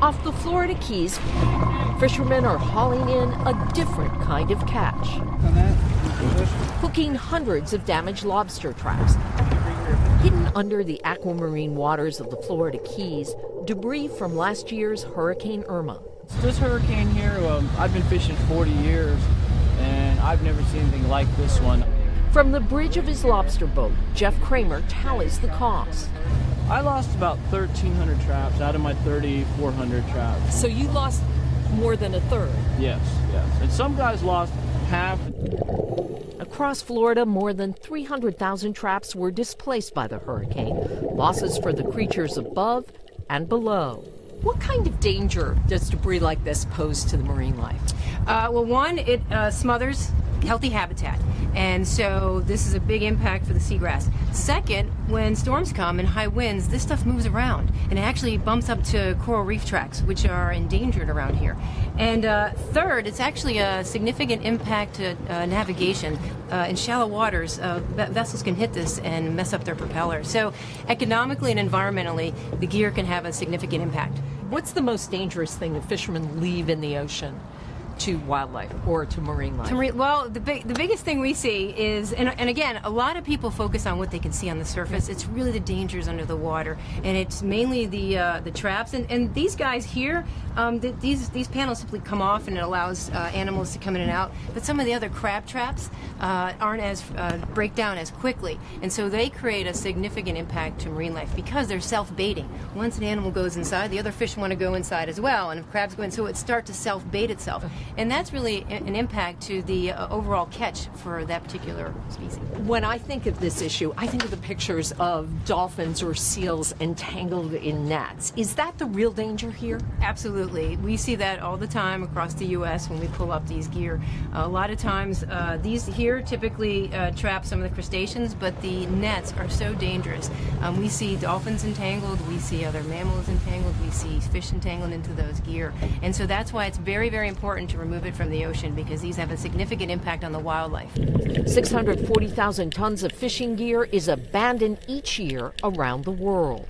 Off the Florida Keys, fishermen are hauling in a different kind of catch, hooking hundreds of damaged lobster traps. Hidden under the aquamarine waters of the Florida Keys, debris from last year's Hurricane Irma. This hurricane here, I've been fishing 40 years, and I've never seen anything like this one. From the bridge of his lobster boat, Jeff Kramer tallies the cost. I lost about 1,300 traps out of my 3,400 traps. So you lost more than a third? Yes. And some guys lost half. Across Florida, more than 300,000 traps were displaced by the hurricane. Losses for the creatures above and below. What kind of danger does debris like this pose to the marine life? Well, one, it smothers healthy habitat, and so this is a big impact for the seagrass. Second, when storms come and high winds, this stuff moves around and it actually bumps up to coral reef tracks, which are endangered around here. And third, it's actually a significant impact to navigation. In shallow waters, vessels can hit this and mess up their propellers. So economically and environmentally, the gear can have a significant impact. What's the most dangerous thing that fishermen leave in the ocean to wildlife or to marine life? Well, the biggest thing we see is, and again, a lot of people focus on what they can see on the surface. It's really the dangers under the water, and it's mainly the traps. And these guys here, these panels simply come off, and it allows animals to come in and out. But some of the other crab traps aren't as break down as quickly, and so they create a significant impact to marine life because they're self-baiting. Once an animal goes inside, the other fish want to go inside as well, and if crabs go in, so it starts to self-bait itself. And that's really an impact to the overall catch for that particular species. When I think of this issue, I think of the pictures of dolphins or seals entangled in nets. Is that the real danger here? Absolutely. We see that all the time across the U.S. when we pull up these gear. A lot of times, these here typically trap some of the crustaceans, but the nets are so dangerous. We see dolphins entangled, we see other mammals entangled, we see fish entangled into those gear. And so that's why it's very, very important to remove it from the ocean, because these have a significant impact on the wildlife. 640,000 tons of fishing gear is abandoned each year around the world.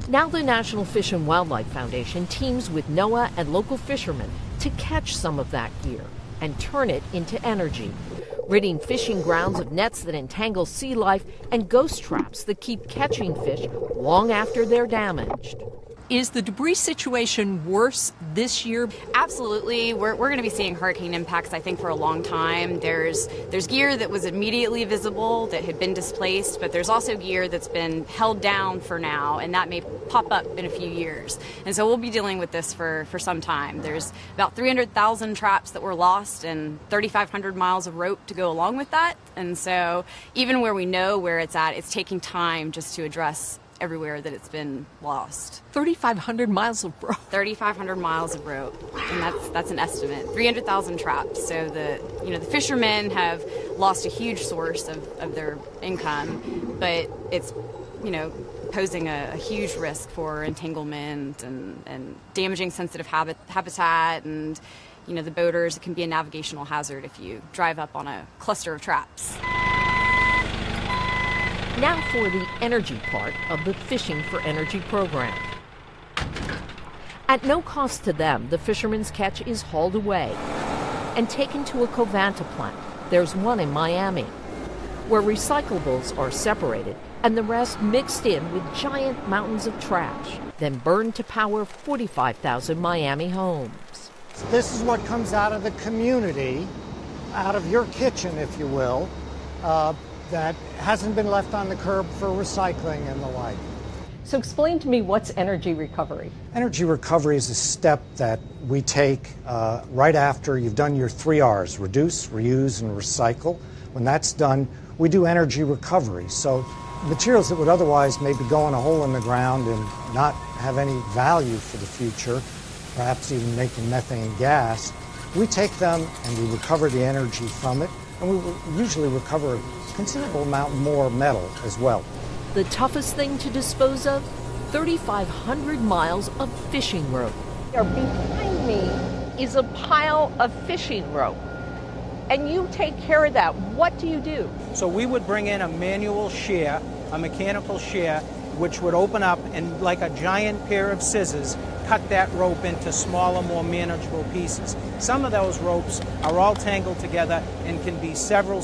Now the National Fish and Wildlife Foundation teams with NOAA and local fishermen to catch some of that gear and turn it into energy, ridding fishing grounds of nets that entangle sea life and ghost traps that keep catching fish long after they're damaged. Is the debris situation worse this year? Absolutely. We're going to be seeing hurricane impacts, I think, for a long time. There's gear that was immediately visible that had been displaced, but there's also gear that's been held down for now, and that may pop up in a few years. And so we'll be dealing with this for some time. There's about 300,000 traps that were lost and 3,500 miles of rope to go along with that. And so even where we know where it's at, it's taking time just to address everywhere that it's been lost. 3,500 miles of rope. 3,500 miles of rope, and that's an estimate. 300,000 traps. So the fishermen have lost a huge source of their income, but it's posing a huge risk for entanglement and damaging sensitive habitat, and the boaters. It can be a navigational hazard if you drive up on a cluster of traps. Now for the energy part of the Fishing for Energy program. At no cost to them, the fishermen's catch is hauled away and taken to a Covanta plant. There's one in Miami, where recyclables are separated and the rest mixed in with giant mountains of trash, then burned to power 45,000 Miami homes. This is what comes out of the community, out of your kitchen, if you will, that hasn't been left on the curb for recycling and the like. So explain to me, what's energy recovery? Energy recovery is a step that we take right after you've done your 3 R's, reduce, reuse, and recycle. When that's done, we do energy recovery. So materials that would otherwise maybe go in a hole in the ground and not have any value for the future, perhaps even making methane gas, we take them and we recover the energy from it, and we will usually recover a considerable amount more metal as well. The toughest thing to dispose of? 3,500 miles of fishing rope. Behind me is a pile of fishing rope, and you take care of that. What do you do? So we would bring in a manual shear, a mechanical shear, which would open up and, like a giant pair of scissors, cut that rope into smaller, more manageable pieces. Some of those ropes are all tangled together and can be several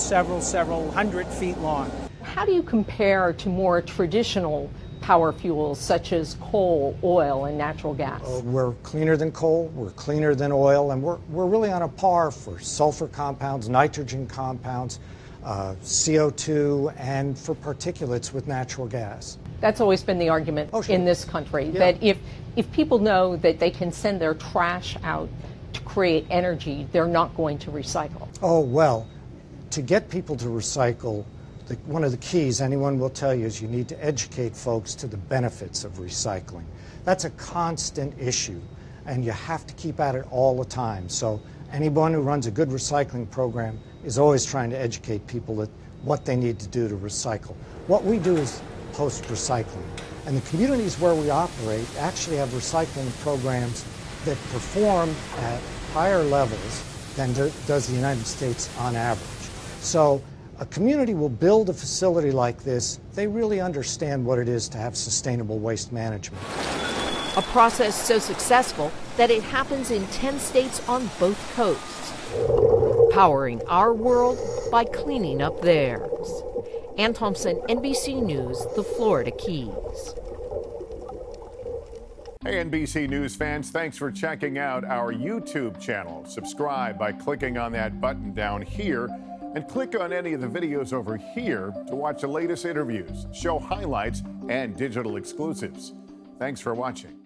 hundred feet long. How do you compare to more traditional power fuels such as coal, oil, and natural gas? We're cleaner than coal, we're cleaner than oil, and we're really on a par for sulfur compounds, nitrogen compounds, CO2, and for particulates with natural gas. That's always been the argument in this country, that if people know that they can send their trash out to create energy, they're not going to recycle. Oh, well, to get people to recycle, one of the keys anyone will tell you is you need to educate folks to the benefits of recycling. That's a constant issue, and you have to keep at it all the time. So anyone who runs a good recycling program is always trying to educate people that what they need to do to recycle. What we do is post-recycling, and the communities where we operate actually have recycling programs that perform at higher levels than does the United States on average. So a community will build a facility like this. They really understand what it is to have sustainable waste management. A process so successful that it happens in 10 states on both coasts, powering our world by cleaning up theirs. Ann Thompson, NBC News, the Florida Keys. Hey, NBC News fans, thanks for checking out our YouTube channel. Subscribe by clicking on that button down here, and click on any of the videos over here to watch the latest interviews, show highlights, and digital exclusives. Thanks for watching.